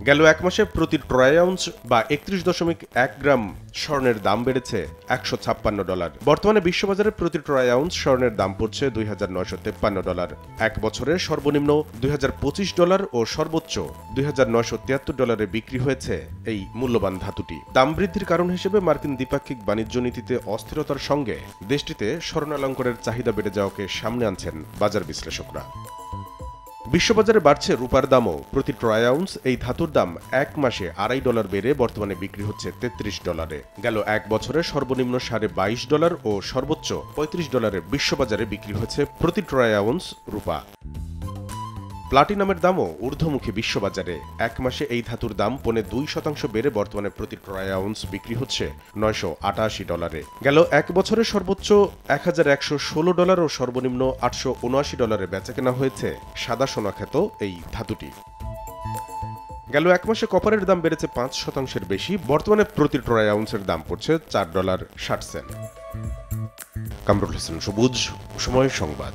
গেল এক মাসে প্রতি ট্রয় আউন্স বা ৩১.১ গ্রাম স্বর্ণের দাম বেড়েছে $১৫৬। বর্তমানে বিশ্ববাজারে প্রতি ট্রয় আউন্স স্বর্ণের দাম পড়ছে $২,৯৫৩। এক বছরে সর্বনিম্ন $২,০২৫ ও সর্বোচ্চ $২,৯৭৩ বিক্রি হয়েছে এই মূল্যবান ধাতুটি। দাম বৃদ্ধির কারণ হিসেবে মার্কিন দ্বিপাক্ষিক বাণিজ্য নীতিতে অস্থিরতার সঙ্গে দেশটিতে স্বর্ণালঙ্কারের চাহিদা বেড়ে যাওয়াকে সামনে আনছেন বাজার বিশ্লেষকরা। বিশ্ববাজারে বাড়ছে রূপার দামও। প্রতি ট্রয় আউন্স এই ধাতুর দাম এক মাসে $২.৫ বেড়ে বর্তমানে বিক্রি হচ্ছে $৩৩। গেল এক বছরে সর্বনিম্ন $22.৫ ও সর্বোচ্চ $35 বিশ্ববাজারে বিক্রি হয়েছে প্রতি ট্রয় আউন্স রূপা। প্লাটিনামের দামও ঊর্ধ্বমুখী বিশ্ববাজারে। এক মাসে এই ধাতুর দাম $2.২% বেড়ে বর্তমানে প্রতি ট্রয় আউন্স বিক্রি হচ্ছে $৯৮৮। গেল এক বছরে সর্বোচ্চ $১,১১৬ ও সর্বনিম্ন $৮৭৯ বেচাকেনা হয়েছে সাদা সোনা খ্যাত এই ধাতুটি। গেল এক মাসে কপারের দাম বেড়েছে ৫% বেশি। বর্তমানে প্রতি ট্রয় আউন্সের দাম পড়ছে $৪.৬০। কামরুল হোসেন সবুজ, সময় সংবাদ।